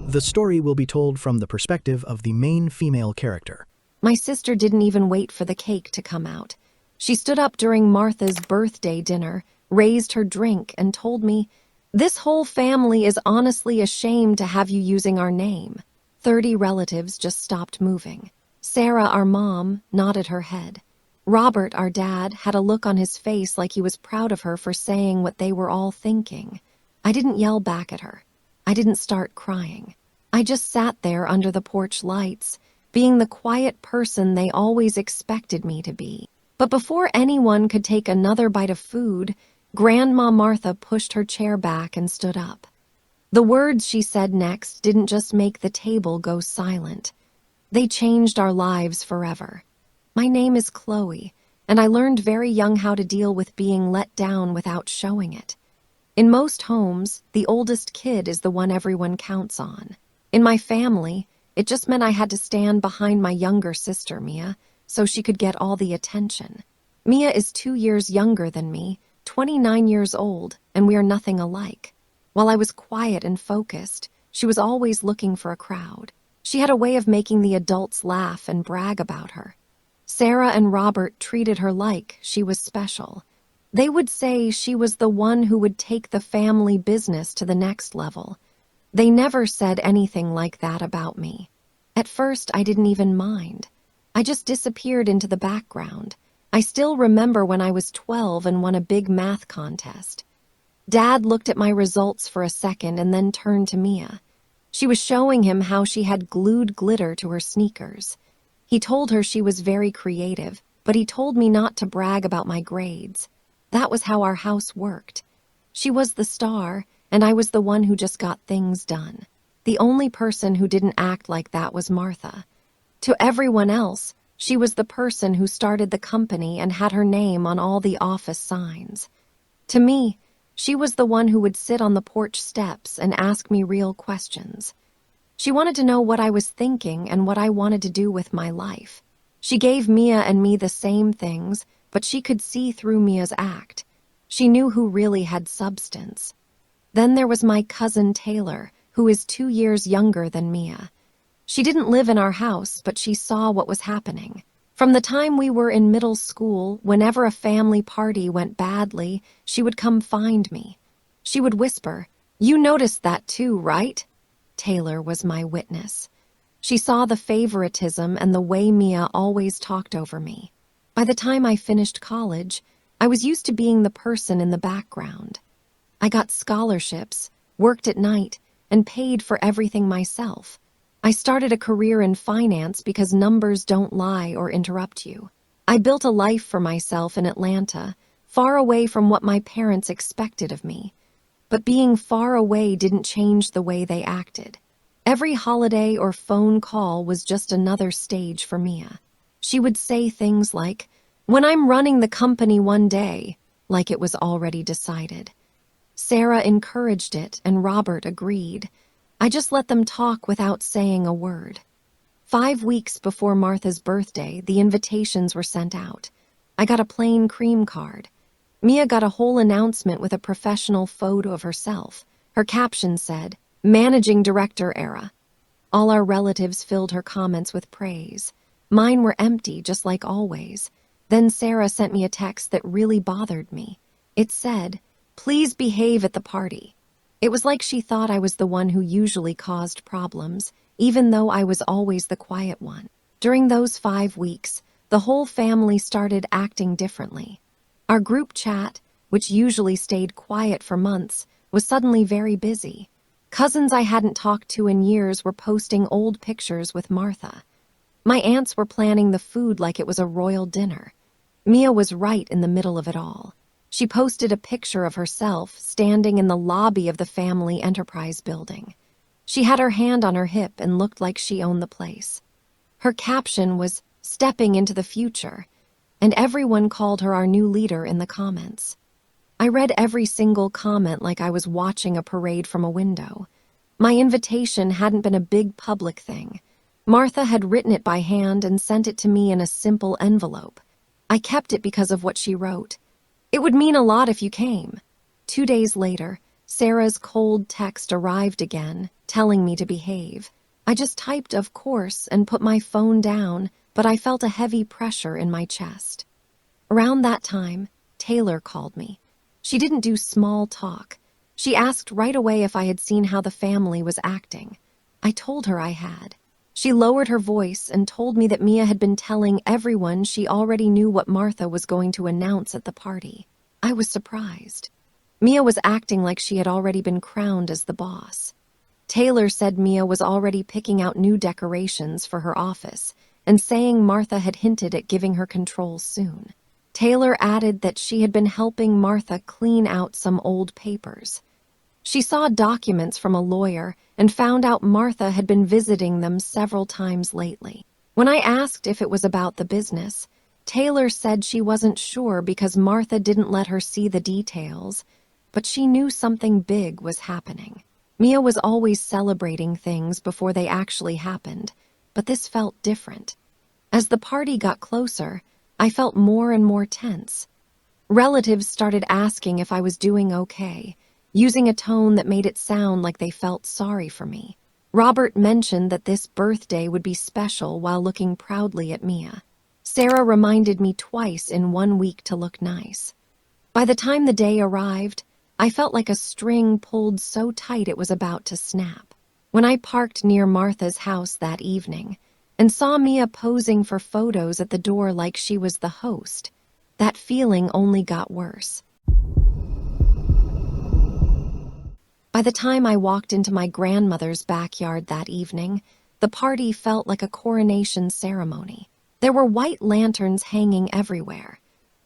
The story will be told from the perspective of the main female character. My sister didn't even wait for the cake to come out. She stood up during Martha's birthday dinner, raised her drink, and told me, "This whole family is honestly ashamed to have you using our name." 30 relatives just stopped moving. Sarah, our mom, nodded her head. Robert, our dad, had a look on his face like he was proud of her for saying what they were all thinking. I didn't yell back at her. I didn't start crying. I just sat there under the porch lights, being the quiet person they always expected me to be. But before anyone could take another bite of food, Grandma Martha pushed her chair back and stood up. The words she said next didn't just make the table go silent. They changed our lives forever. My name is Chloe, and I learned very young how to deal with being let down without showing it. In most homes, the oldest kid is the one everyone counts on. In my family, it just meant I had to stand behind my younger sister, Mia, so she could get all the attention. Mia is 2 years younger than me, 29 years old, and we are nothing alike. While I was quiet and focused, she was always looking for a crowd. She had a way of making the adults laugh and brag about her. Sarah and Robert treated her like she was special. They would say she was the one who would take the family business to the next level. They never said anything like that about me. At first, I didn't even mind. I just disappeared into the background. I still remember when I was 12 and won a big math contest. Dad looked at my results for a second and then turned to Mia. She was showing him how she had glued glitter to her sneakers. He told her she was very creative, but he told me not to brag about my grades. That was how our house worked. She was the star, and I was the one who just got things done. The only person who didn't act like that was Martha. To everyone else, she was the person who started the company and had her name on all the office signs. To me, she was the one who would sit on the porch steps and ask me real questions. She wanted to know what I was thinking and what I wanted to do with my life. She gave Mia and me the same things, but she could see through Mia's act. She knew who really had substance. Then there was my cousin Taylor, who is 2 years younger than Mia. She didn't live in our house, but she saw what was happening. From the time we were in middle school, whenever a family party went badly, she would come find me. She would whisper, "You noticed that too, right?" Taylor was my witness. She saw the favoritism and the way Mia always talked over me. By the time I finished college, I was used to being the person in the background. I got scholarships, worked at night, and paid for everything myself. I started a career in finance because numbers don't lie or interrupt you. I built a life for myself in Atlanta, far away from what my parents expected of me. But being far away didn't change the way they acted. Every holiday or phone call was just another stage for Mia. She would say things like, "When I'm running the company one day," like it was already decided. Sarah encouraged it, and Robert agreed. I just let them talk without saying a word. 5 weeks before Martha's birthday, the invitations were sent out. I got a plain cream card. Mia got a whole announcement with a professional photo of herself. Her caption said, "Managing Director Era." All our relatives filled her comments with praise. Mine were empty, just like always. Then Sarah sent me a text that really bothered me. It said, "Please behave at the party." It was like she thought I was the one who usually caused problems, even though I was always the quiet one. During those 5 weeks, the whole family started acting differently. Our group chat, which usually stayed quiet for months, was suddenly very busy. Cousins I hadn't talked to in years were posting old pictures with Martha. My aunts were planning the food like it was a royal dinner. Mia was right in the middle of it all. She posted a picture of herself standing in the lobby of the family enterprise building. She had her hand on her hip and looked like she owned the place. Her caption was, "Stepping into the future," and everyone called her our new leader in the comments. I read every single comment like I was watching a parade from a window. My invitation hadn't been a big public thing. Martha had written it by hand and sent it to me in a simple envelope. I kept it because of what she wrote. "It would mean a lot if you came." 2 days later, Sarah's cold text arrived again, telling me to behave. I just typed "of course" and put my phone down, but I felt a heavy pressure in my chest. Around that time, Taylor called me. She didn't do small talk. She asked right away if I had seen how the family was acting. I told her I had. She lowered her voice and told me that Mia had been telling everyone she already knew what Martha was going to announce at the party. I was surprised. Mia was acting like she had already been crowned as the boss. Taylor said Mia was already picking out new decorations for her office and saying Martha had hinted at giving her control soon. Taylor added that she had been helping Martha clean out some old papers. She saw documents from a lawyer and found out Martha had been visiting them several times lately. When I asked if it was about the business, Taylor said she wasn't sure because Martha didn't let her see the details, but she knew something big was happening. Mia was always celebrating things before they actually happened, but this felt different. As the party got closer, I felt more and more tense. Relatives started asking if I was doing okay, using a tone that made it sound like they felt sorry for me. Robert mentioned that this birthday would be special while looking proudly at Mia. Sarah reminded me twice in 1 week to look nice. By the time the day arrived, I felt like a string pulled so tight it was about to snap. When I parked near Martha's house that evening and saw Mia posing for photos at the door like she was the host, that feeling only got worse. By the time I walked into my grandmother's backyard that evening, the party felt like a coronation ceremony. There were white lanterns hanging everywhere.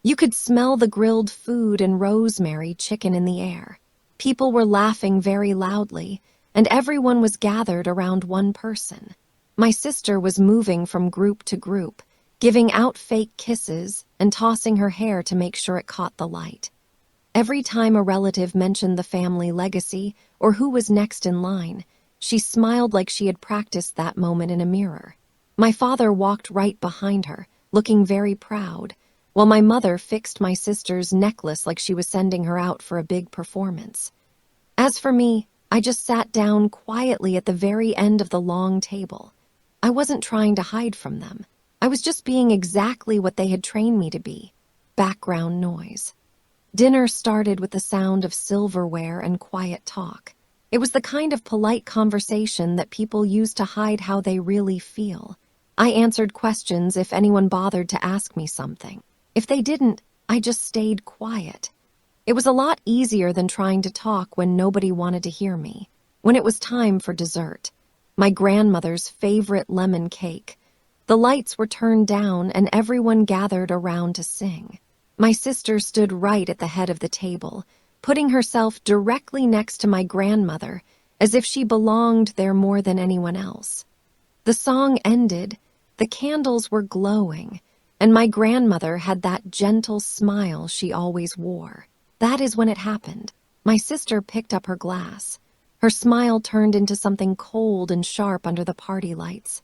You could smell the grilled food and rosemary chicken in the air. People were laughing very loudly, and everyone was gathered around one person. My sister was moving from group to group, giving out fake kisses and tossing her hair to make sure it caught the light. Every time a relative mentioned the family legacy or who was next in line, she smiled like she had practiced that moment in a mirror. My father walked right behind her, looking very proud, while my mother fixed my sister's necklace like she was sending her out for a big performance. As for me, I just sat down quietly at the very end of the long table. I wasn't trying to hide from them. I was just being exactly what they had trained me to be: background noise. Dinner started with the sound of silverware and quiet talk. It was the kind of polite conversation that people use to hide how they really feel. I answered questions if anyone bothered to ask me something. If they didn't, I just stayed quiet. It was a lot easier than trying to talk when nobody wanted to hear me. When it was time for dessert, my grandmother's favorite lemon cake, the lights were turned down and everyone gathered around to sing. My sister stood right at the head of the table, putting herself directly next to my grandmother, as if she belonged there more than anyone else. The song ended, the candles were glowing, and my grandmother had that gentle smile she always wore. That is when it happened. My sister picked up her glass. Her smile turned into something cold and sharp under the party lights.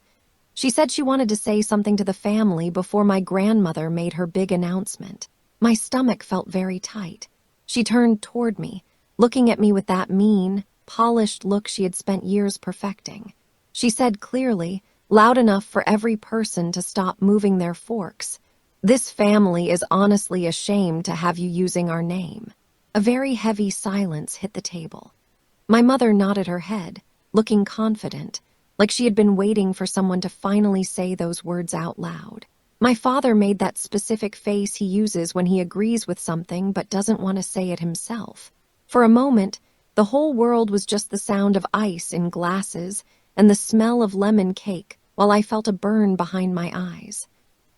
She said she wanted to say something to the family before my grandmother made her big announcement. My stomach felt very tight. She turned toward me, looking at me with that mean, polished look she had spent years perfecting. She said clearly, loud enough for every person to stop moving their forks, "This family is honestly ashamed to have you using our name." A very heavy silence hit the table. My mother nodded her head, looking confident, like she had been waiting for someone to finally say those words out loud. My father made that specific face he uses when he agrees with something but doesn't want to say it himself. For a moment, the whole world was just the sound of ice in glasses and the smell of lemon cake, while I felt a burn behind my eyes.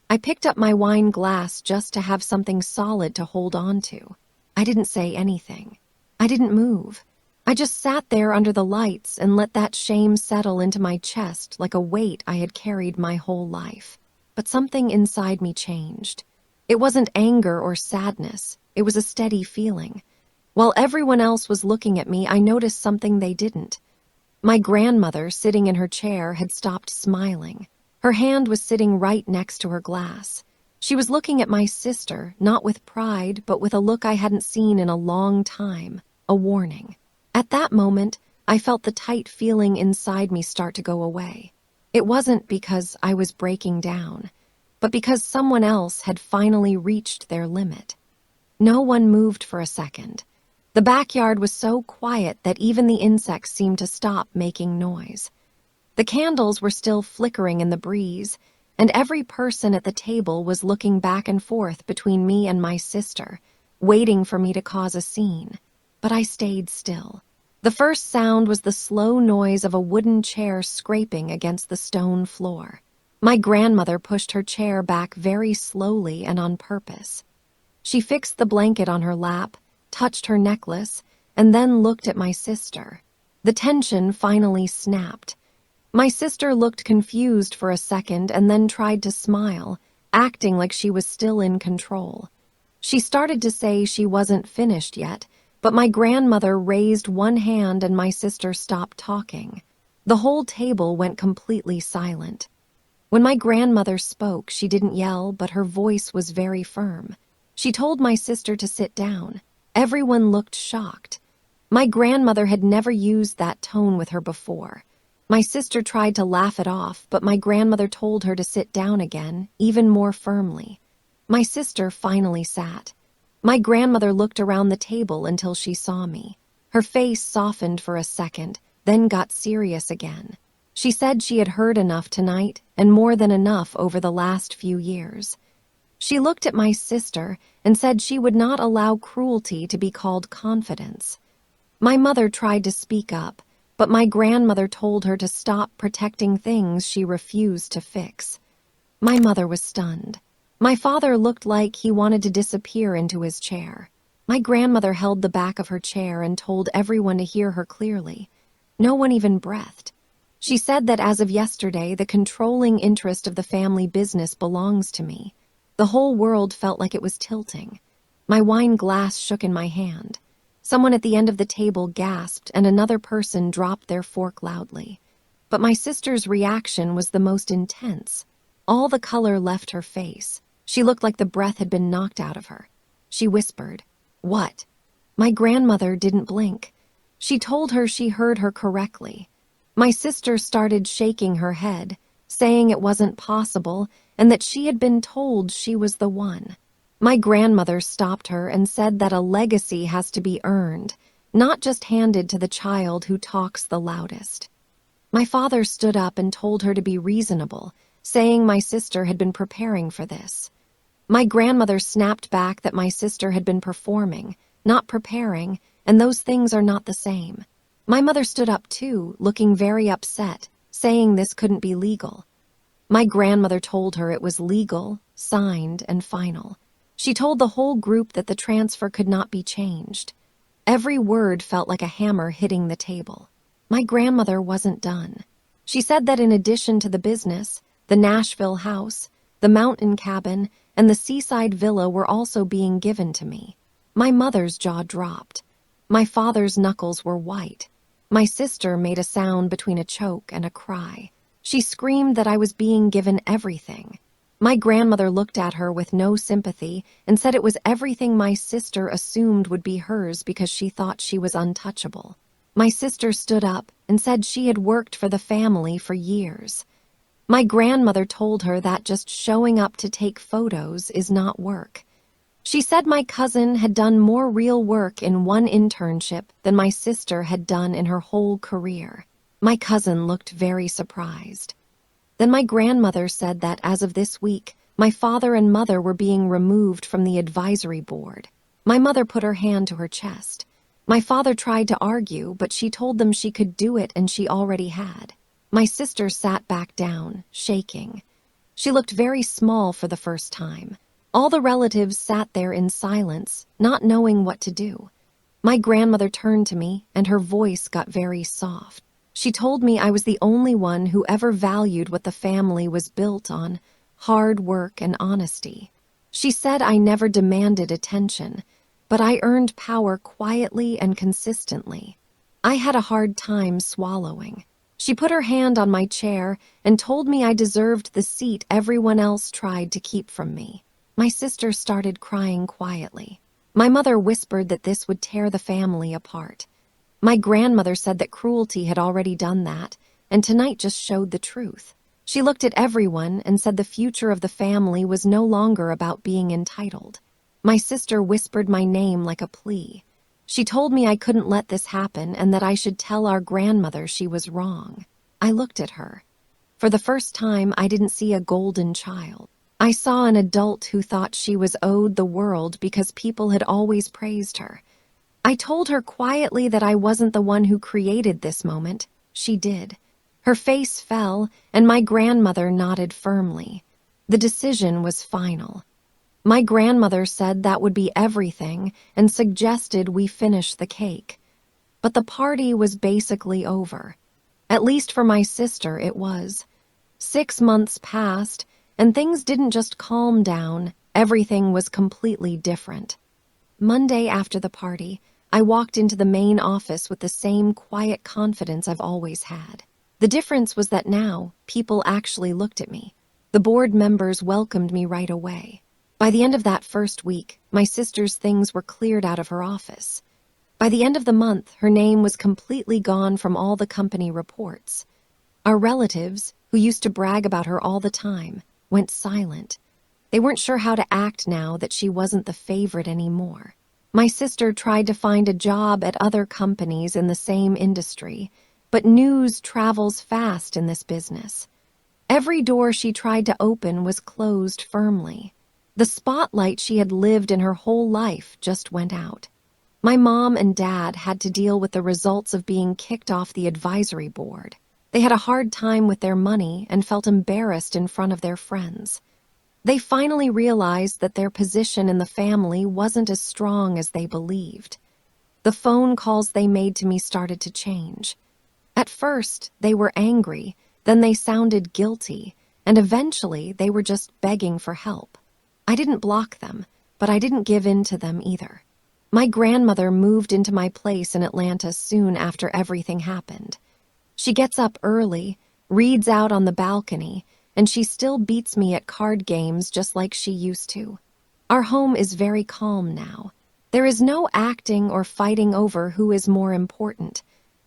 I picked up my wine glass just to have something solid to hold on to. I didn't say anything. I didn't move. I just sat there under the lights and let that shame settle into my chest like a weight I had carried my whole life. But something inside me changed. It wasn't anger or sadness. It was a steady feeling. While everyone else was looking at me, I noticed something they didn't. My grandmother, sitting in her chair, had stopped smiling. Her hand was sitting right next to her glass. She was looking at my sister, not with pride, but with a look I hadn't seen in a long time, a warning. At that moment, I felt the tight feeling inside me start to go away. It wasn't because I was breaking down, but because someone else had finally reached their limit. No one moved for a second. The backyard was so quiet that even the insects seemed to stop making noise. The candles were still flickering in the breeze, and every person at the table was looking back and forth between me and my sister, waiting for me to cause a scene. But I stayed still. The first sound was the slow noise of a wooden chair scraping against the stone floor. My grandmother pushed her chair back very slowly and on purpose. She fixed the blanket on her lap, touched her necklace, and then looked at my sister. The tension finally snapped. My sister looked confused for a second and then tried to smile, acting like she was still in control. She started to say she wasn't finished yet, but my grandmother raised one hand and my sister stopped talking. The whole table went completely silent. When my grandmother spoke, she didn't yell, but her voice was very firm. She told my sister to sit down. Everyone looked shocked. My grandmother had never used that tone with her before. My sister tried to laugh it off, but my grandmother told her to sit down again, even more firmly. My sister finally sat. My grandmother looked around the table until she saw me. Her face softened for a second, then got serious again. She said she had heard enough tonight, and more than enough over the last few years. She looked at my sister and said she would not allow cruelty to be called confidence. My mother tried to speak up, but my grandmother told her to stop protecting things she refused to fix. My mother was stunned. My father looked like he wanted to disappear into his chair. My grandmother held the back of her chair and told everyone to hear her clearly. No one even breathed. She said that as of yesterday, the controlling interest of the family business belongs to me. The whole world felt like it was tilting. My wine glass shook in my hand. Someone at the end of the table gasped and another person dropped their fork loudly. But my sister's reaction was the most intense. All the color left her face. She looked like the breath had been knocked out of her. She whispered, "What?" My grandmother didn't blink. She told her she heard her correctly. My sister started shaking her head, saying it wasn't possible and that she had been told she was the one. My grandmother stopped her and said that a legacy has to be earned, not just handed to the child who talks the loudest. My father stood up and told her to be reasonable, saying my sister had been preparing for this. My grandmother snapped back that my sister had been performing, not preparing, and those things are not the same. My mother stood up too, looking very upset, saying this couldn't be legal. My grandmother told her it was legal, signed, and final. She told the whole group that the transfer could not be changed. Every word felt like a hammer hitting the table. My grandmother wasn't done. She said that in addition to the business, the Nashville house, the mountain cabin, and the seaside villa were also being given to me. My mother's jaw dropped. My father's knuckles were white. My sister made a sound between a choke and a cry. She screamed that I was being given everything. My grandmother looked at her with no sympathy and said it was everything my sister assumed would be hers because she thought she was untouchable. My sister stood up and said she had worked for the family for years. My grandmother told her that just showing up to take photos is not work. She said my cousin had done more real work in one internship than my sister had done in her whole career. My cousin looked very surprised. Then my grandmother said that as of this week, my father and mother were being removed from the advisory board. My mother put her hand to her chest. My father tried to argue, but she told them she could do it and she already had. My sister sat back down, shaking. She looked very small for the first time. All the relatives sat there in silence, not knowing what to do. My grandmother turned to me, and her voice got very soft. She told me I was the only one who ever valued what the family was built on, hard work and honesty. She said I never demanded attention, but I earned power quietly and consistently. I had a hard time swallowing. She put her hand on my chair and told me I deserved the seat everyone else tried to keep from me. My sister started crying quietly. My mother whispered that this would tear the family apart. My grandmother said that cruelty had already done that, and tonight just showed the truth. She looked at everyone and said the future of the family was no longer about being entitled. My sister whispered my name like a plea. She told me I couldn't let this happen and that I should tell our grandmother she was wrong. I looked at her. For the first time, I didn't see a golden child. I saw an adult who thought she was owed the world because people had always praised her. I told her quietly that I wasn't the one who created this moment. She did. Her face fell, and my grandmother nodded firmly. The decision was final. My grandmother said that would be everything and suggested we finish the cake. But the party was basically over. At least for my sister, it was. 6 months passed, and things didn't just calm down, everything was completely different. Monday after the party, I walked into the main office with the same quiet confidence I've always had. The difference was that now, people actually looked at me. The board members welcomed me right away. By the end of that first week, my sister's things were cleared out of her office. By the end of the month, her name was completely gone from all the company reports. Our relatives, who used to brag about her all the time, went silent. They weren't sure how to act now that she wasn't the favorite anymore. My sister tried to find a job at other companies in the same industry, but news travels fast in this business. Every door she tried to open was closed firmly. The spotlight she had lived in her whole life just went out. My mom and dad had to deal with the results of being kicked off the advisory board. They had a hard time with their money and felt embarrassed in front of their friends. They finally realized that their position in the family wasn't as strong as they believed. The phone calls they made to me started to change. At first, they were angry, then they sounded guilty, and eventually they were just begging for help. I didn't block them, but I didn't give in to them either. My grandmother moved into my place in Atlanta soon after everything happened. She gets up early, reads out on the balcony, and she still beats me at card games just like she used to. Our home is very calm now. There is no acting or fighting over who is more important.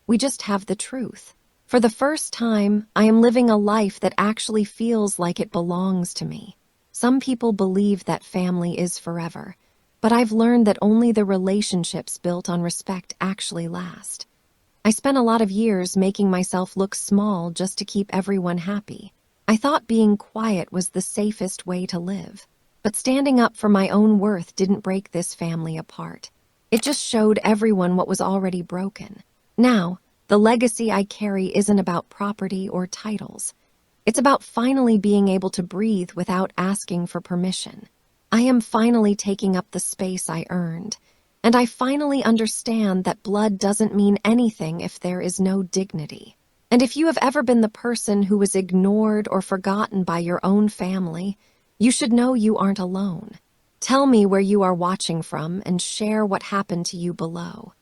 We just have the truth. For the first time, I am living a life that actually feels like it belongs to me. Some people believe that family is forever, but I've learned that only the relationships built on respect actually last. I spent a lot of years making myself look small just to keep everyone happy. I thought being quiet was the safest way to live. But standing up for my own worth didn't break this family apart. It just showed everyone what was already broken. Now, the legacy I carry isn't about property or titles. It's about finally being able to breathe without asking for permission. I am finally taking up the space I earned, and I finally understand that blood doesn't mean anything if there is no dignity. And if you have ever been the person who was ignored or forgotten by your own family, you should know you aren't alone. Tell me where you are watching from and share what happened to you below.